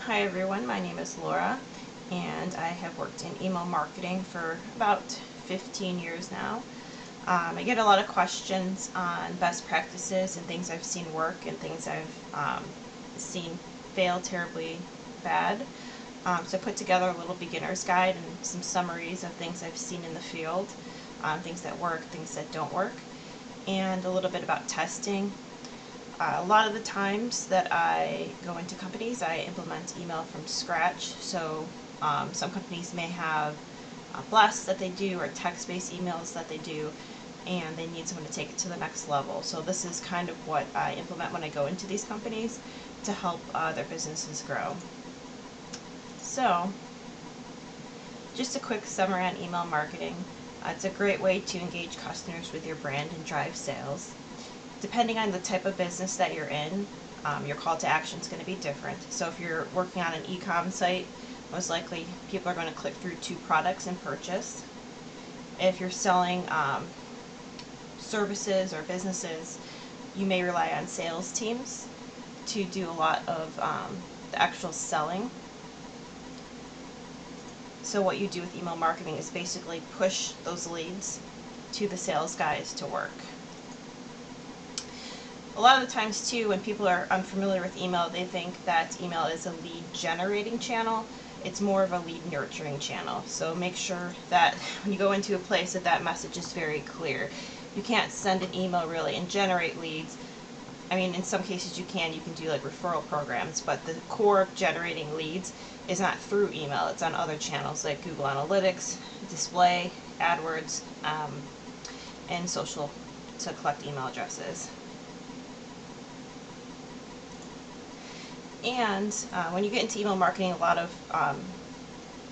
Hi everyone, my name is Laura and I have worked in email marketing for about 15 years now. I get a lot of questions on best practices and things I've seen work and things I've seen fail terribly bad. So I put together a little beginner's guide and some summaries of things I've seen in the field, things that work, things that don't work, and a little bit about testing. A lot of the times that I go into companies, I implement email from scratch. So some companies may have blasts that they do or text-based emails that they do, and they need someone to take it to the next level. So this is kind of what I implement when I go into these companies to help their businesses grow. So just a quick summary on email marketing. It's a great way to engage customers with your brand and drive sales. Depending on the type of business that you're in, your call to action is going to be different. So if you're working on an e-com site, most likely people are going to click through to products and purchase. If you're selling services or businesses, you may rely on sales teams to do a lot of the actual selling. So what you do with email marketing is basically push those leads to the sales guys to work. A lot of the times too, when people are unfamiliar with email, they think that email is a lead generating channel. It's more of a lead nurturing channel. So make sure that when you go into a place that message is very clear. You can't send an email really and generate leads. I mean, in some cases you can do like referral programs, but the core of generating leads is not through email. It's on other channels like Google Analytics, display, AdWords, and social to collect email addresses. And when you get into email marketing, a lot of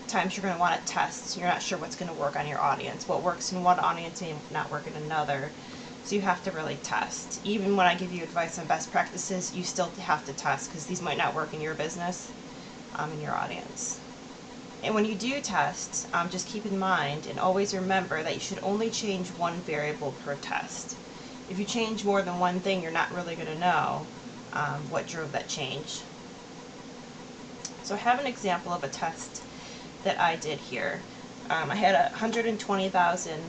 times you're going to want to test. You're not sure what's going to work on your audience. What works in one audience may not work in another. So you have to really test. Even when I give you advice on best practices, you still have to test because these might not work in your business, in your audience. And when you do test, just keep in mind and always remember that you should only change one variable per test. If you change more than one thing, you're not really going to know what drove that change. So I have an example of a test that I did here. I had 120,000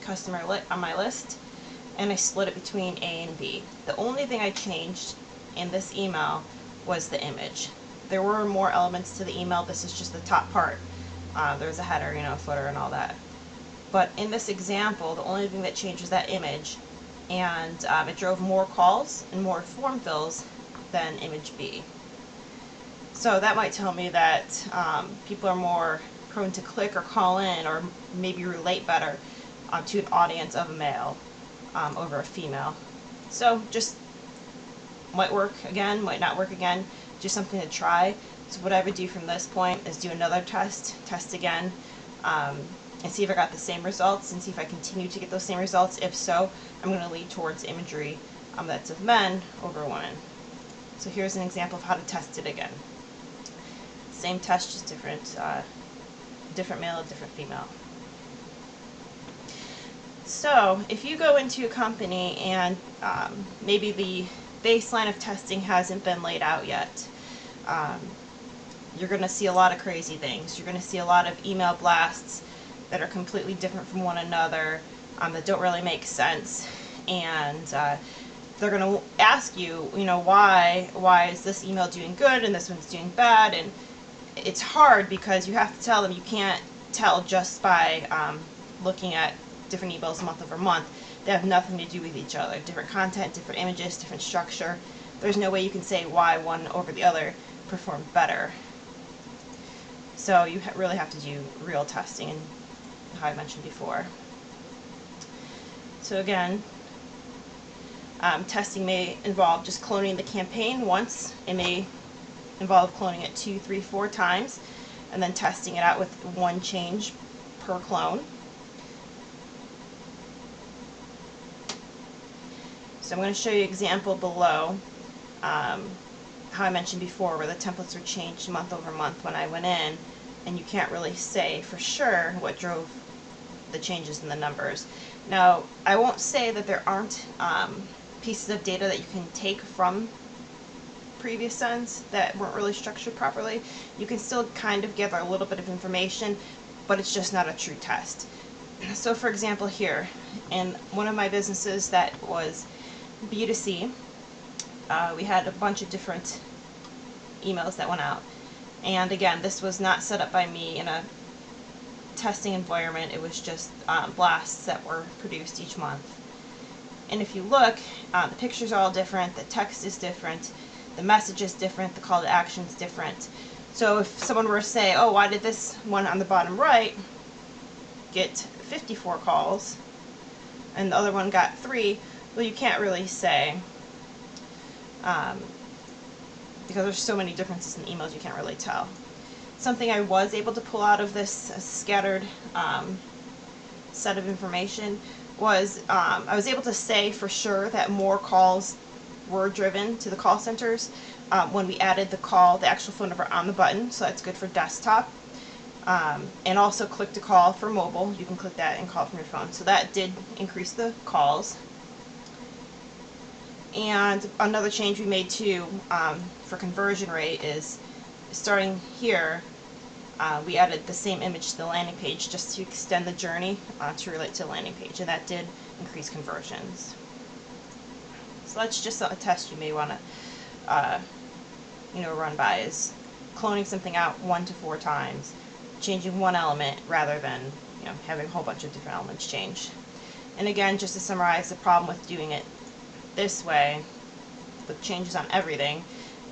customer on my list, and I split it between A and B. The only thing I changed in this email was the image. There were more elements to the email. This is just the top part. There's a header, footer and all that. But in this example, the only thing that changed was that image, and it drove more calls and more form fills than image B. So that might tell me that people are more prone to click or call in or maybe relate better to an audience of a male over a female. So just might work again, might not work again, just something to try. So what I would do from this point is do another test again, and see if I got the same results and see if I continue to get those same results. If so, I'm going to lead towards imagery that's of men over women. So here's an example of how to test it again. Same test, just different male, different female. So if you go into a company and maybe the baseline of testing hasn't been laid out yet, you're going to see a lot of crazy things. You're going to see a lot of email blasts that are completely different from one another, that don't really make sense, and they're going to ask you, why is this email doing good and this one's doing bad? And it's hard because you have to tell them. You can't tell just by looking at different emails month over month. They have nothing to do with each other. Different content, different images, different structure. There's no way you can say why one over the other performed better. So you really have to do real testing, and how I mentioned before. So again, testing may involve just cloning the campaign once. It may involve cloning it 2, 3, 4 times, and then testing it out with one change per clone. So I'm going to show you an example below, how I mentioned before, where the templates are changed month over month when I went in, and you can't really say for sure what drove the changes in the numbers. Now, I won't say that there aren't pieces of data that you can take from previous sends that weren't really structured properly, you can still kind of gather a little bit of information, but it's just not a true test. So for example here, in one of my businesses that was B2C, we had a bunch of different emails that went out. And again, this was not set up by me in a testing environment. It was just blasts that were produced each month. And if you look, the pictures are all different, the text is different, the message is different, the call to action is different. So if someone were to say, oh, why did this one on the bottom right get 54 calls and the other one got 3, well, you can't really say, because there's so many differences in emails, you can't really tell. Something I was able to pull out of this scattered set of information was I was able to say for sure that more calls were driven to the call centers when we added the actual phone number on the button, so that's good for desktop. And also click to call for mobile. You can click that and call from your phone. So that did increase the calls. And another change we made too for conversion rate is starting here, we added the same image to the landing page just to extend the journey to relate to the landing page, and that did increase conversions. So that's just a test you may want to run by, is cloning something out 1 to 4 times, changing one element rather than having a whole bunch of different elements change. And again, just to summarize, the problem with doing it this way with changes on everything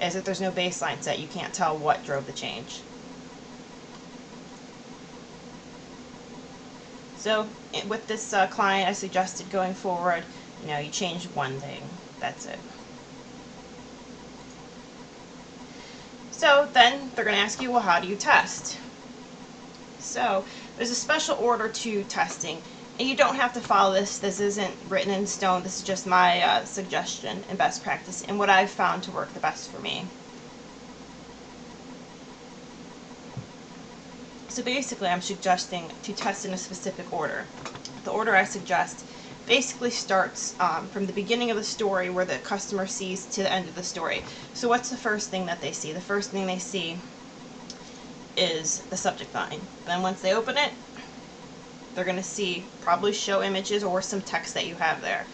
is that there's no baseline set. You can't tell what drove the change. So with this client, I suggested going forward, you change one thing. That's it. So then they're going to ask you, well, how do you test? So there's a special order to testing, and you don't have to follow this. This isn't written in stone. This is just my suggestion and best practice and what I've found to work the best for me. So basically, I'm suggesting to test in a specific order. The order I suggest basically starts from the beginning of the story where the customer sees to the end of the story. So what's the first thing that they see? The first thing they see is the subject line. Then once they open it, they're going to see probably show images or some text that you have there.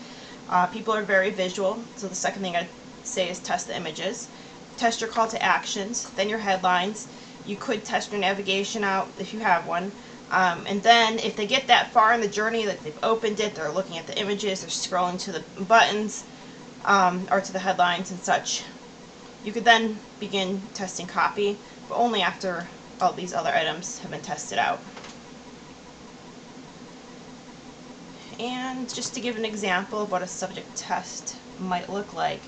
People are very visual, so the second thing I'd say is test the images. Test your call to actions, then your headlines. You could test your navigation out if you have one. And then if they get that far in the journey, that they've opened it, they're looking at the images, they're scrolling to the buttons or to the headlines and such, you could then begin testing copy, but only after all these other items have been tested out. And just to give an example of what a subject test might look like,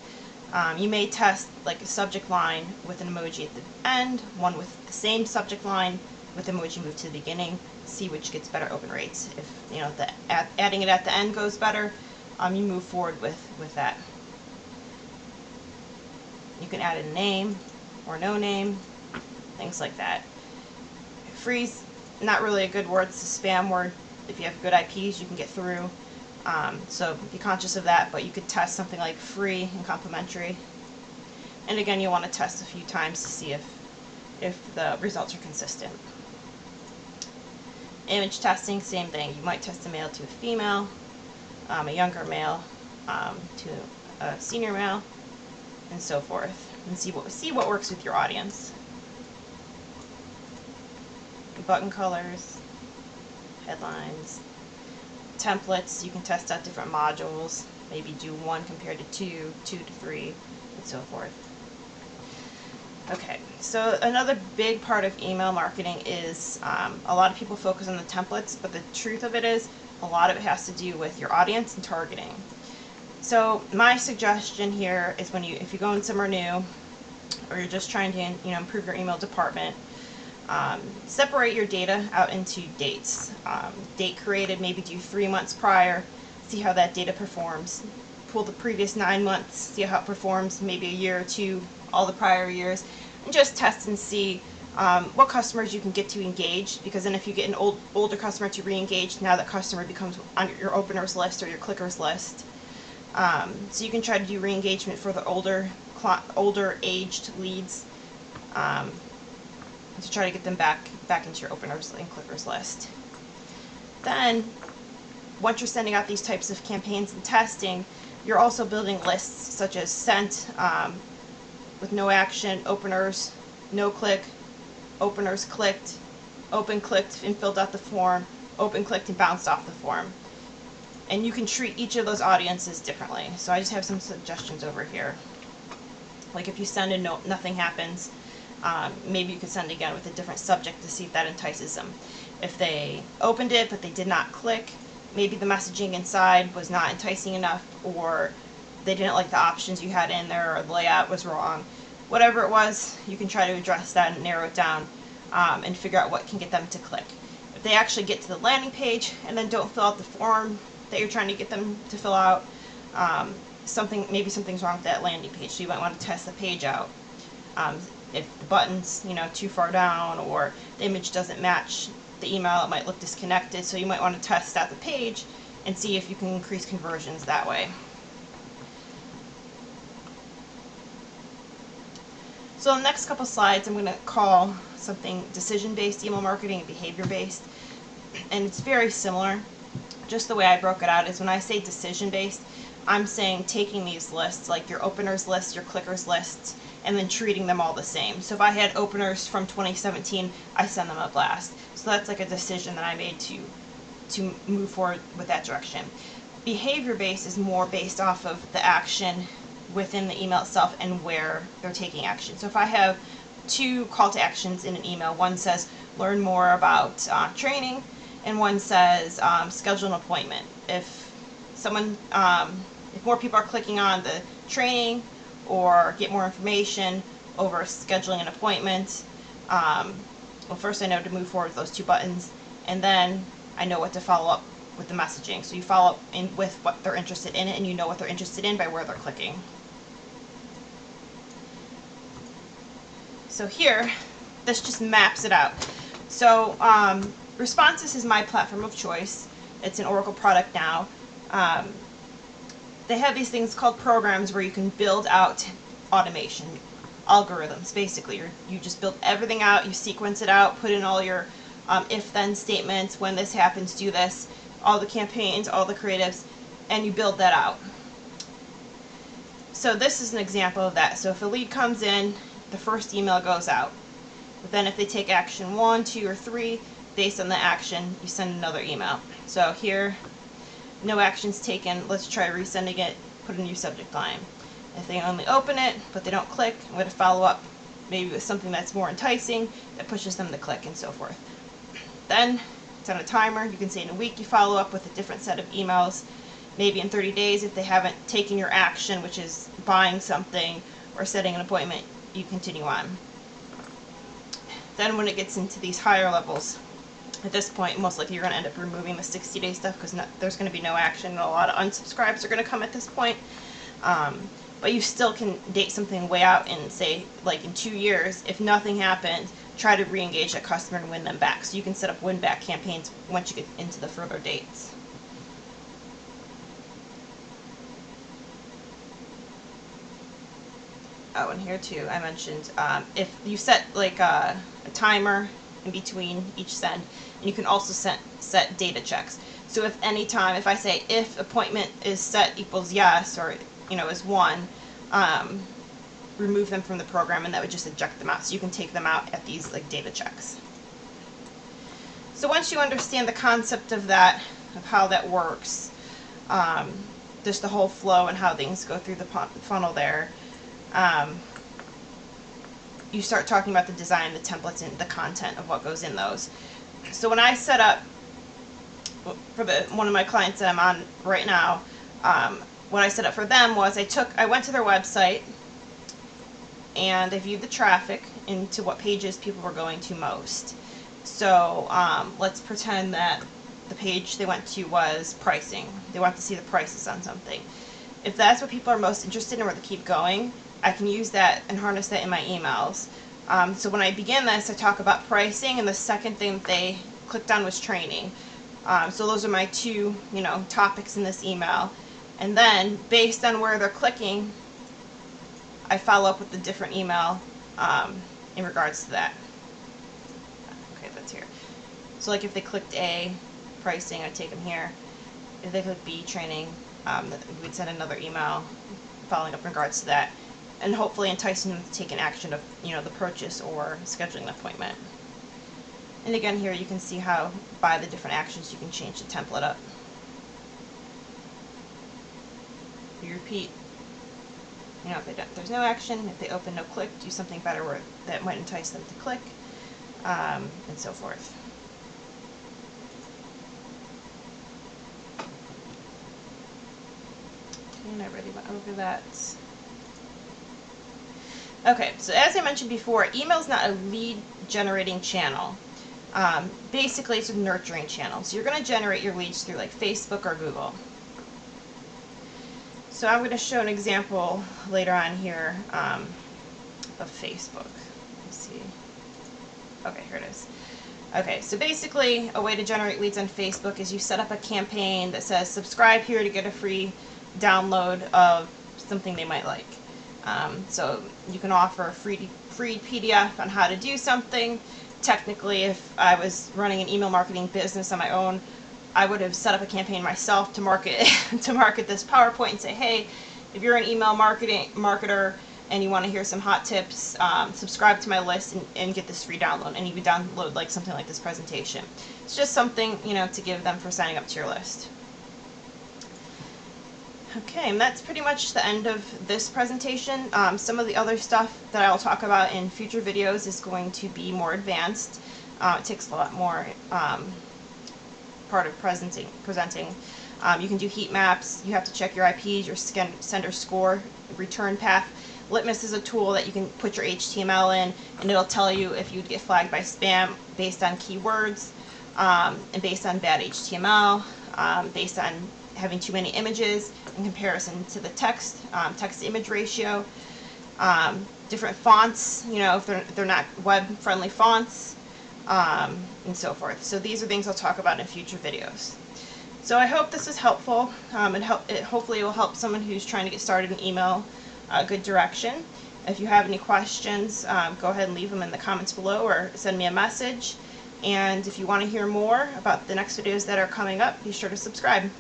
you may test like a subject line with an emoji at the end, one with the same subject line with emoji moved to the beginning, see which gets better open rates. If adding it at the end goes better, you move forward with that. You can add a name or no name, things like that. Free's not really a good word, it's a spam word. If you have good IPs, you can get through. So be conscious of that, but you could test something like free and complimentary. And again, you want to test a few times to see if the results are consistent. Image testing, same thing. You might test a male to a female, a younger male to a senior male, and so forth, and see what works with your audience. Button colors, headlines, templates. You can test out different modules, maybe do 1 compared to 2, 2 to 3, and so forth. Okay, so another big part of email marketing is a lot of people focus on the templates, but the truth of it is a lot of it has to do with your audience and targeting. So my suggestion here is if you're going somewhere new or you're just trying to improve your email department, separate your data out into dates. Date created, maybe do 3 months prior, see how that data performs. Pull the previous 9 months, see how it performs, maybe a year or 2, all the prior years, and just test and see what customers you can get to engage, because then if you get an older customer to re-engage, now that customer becomes on your openers list or your clickers list. So you can try to do re-engagement for the older older aged leads, to try to get them back into your openers and clickers list. Then, once you're sending out these types of campaigns and testing, you're also building lists such as sent with no action, openers, no click, openers clicked, open clicked and filled out the form, open clicked and bounced off the form. And you can treat each of those audiences differently. So I just have some suggestions over here. Like if you send a note, nothing happens, maybe you could send again with a different subject to see if that entices them. If they opened it but they did not click, maybe the messaging inside was not enticing enough, or they didn't like the options you had in there, or the layout was wrong. Whatever it was, you can try to address that and narrow it down and figure out what can get them to click. If they actually get to the landing page and then don't fill out the form that you're trying to get them to fill out, maybe something's wrong with that landing page, so you might want to test the page out. If the button's too far down, or the image doesn't match the email, it might look disconnected, so you might want to test out the page and see if you can increase conversions that way. So the next couple slides I'm going to call something decision-based email marketing and behavior-based, and it's very similar. Just the way I broke it out is when I say decision-based, I'm saying taking these lists, like your openers list, your clickers lists, and then treating them all the same. So if I had openers from 2017, I send them up last. So that's like a decision that I made to move forward with that direction. Behavior-based is more based off of the action within the email itself and where they're taking action. So if I have two call to actions in an email, one says learn more about training, and one says schedule an appointment. If more people are clicking on the training or get more information over scheduling an appointment, well, first I know to move forward with those two buttons, and then I know what to follow up with the messaging. So you follow up with what they're interested in, and you know what they're interested in by where they're clicking. So here, this just maps it out. So Responses is my platform of choice. It's an Oracle product now. They have these things called programs where you can build out automation, algorithms basically. You just build everything out, you sequence it out, put in all your if-then statements, when this happens, do this, all the campaigns, all the creatives, and you build that out. So this is an example of that. So if a lead comes in, the first email goes out. But then if they take action 1, 2, or 3, based on the action, you send another email. So here, no actions taken, let's try resending it, put a new subject line. If they only open it, but they don't click, I'm going to follow up maybe with something that's more enticing, that pushes them to click, and so forth. Then, it's on a timer. You can say in a week you follow up with a different set of emails. Maybe in 30 days, if they haven't taken your action, which is buying something or setting an appointment, you continue on. Then when it gets into these higher levels, at this point, most likely you're going to end up removing the 60-day stuff because there's going to be no action, and a lot of unsubscribes are going to come at this point. But you still can date something way out and say, like in 2 years, if nothing happens, try to re-engage that customer and win them back. So you can set up win-back campaigns once you get into the further dates. Oh, and here too, I mentioned if you set like a timer in between each send, and you can also set data checks. So if I say if appointment is set equals yes, or is 1, remove them from the program, and that would just eject them out. So you can take them out at these like data checks. So once you understand the concept of that, of how that works, just the whole flow and how things go through the funnel there, you start talking about the design, the templates, and the content of what goes in those. So when I set up for one of my clients that I'm on right now, what I set up for them was I went to their website and I viewed the traffic into what pages people were going to most. So let's pretend that the page they went to was pricing. They want to see the prices on something. If that's what people are most interested in, where they keep going, I can use that and harness that in my emails. So when I begin this, I talk about pricing, and the second thing that they clicked on was training. So those are my two, topics in this email. And then, based on where they're clicking, I follow up with a different email in regards to that. Okay, that's here. So like if they clicked A, pricing, I'd take them here. If they click B, training, we'd send another email following up in regards to that, and hopefully enticing them to take an action of, you know, the purchase or scheduling an appointment. And again, here you can see how by the different actions you can change the template up. You repeat, you know, if there's no action, if they open no click, do something better where that might entice them to click, and so forth. And I already went over that. Okay, so as I mentioned before, email is not a lead generating channel. Basically, it's a nurturing channel. So you're going to generate your leads through like Facebook or Google. So I'm going to show an example later on here of Facebook. Let's see. Okay, here it is. Okay, so basically a way to generate leads on Facebook is you set up a campaign that says subscribe here to get a free download of something they might like. So you can offer a free PDF on how to do something. Technically, if I was running an email marketing business on my own, I would have set up a campaign myself to market this PowerPoint and say, hey, if you're an email marketer and you want to hear some hot tips, subscribe to my list and get this free download. And you would download like something like this presentation. It's just something, you know, to give them for signing up to your list. Okay, and that's pretty much the end of this presentation. Some of the other stuff that I'll talk about in future videos is going to be more advanced. It takes a lot more part of presenting. You can do heat maps. You have to check your IPs, your sender score, return path. Litmus is a tool that you can put your HTML in, and it'll tell you if you'd get flagged by spam based on keywords, and based on bad HTML, based on having too many images in comparison to the text to image ratio, different fonts, you know, if they're not web-friendly fonts, and so forth. So these are things I'll talk about in future videos. So I hope this is helpful. Hopefully it will help someone who's trying to get started in email a good direction. If you have any questions, go ahead and leave them in the comments below or send me a message. And if you want to hear more about the next videos that are coming up, be sure to subscribe.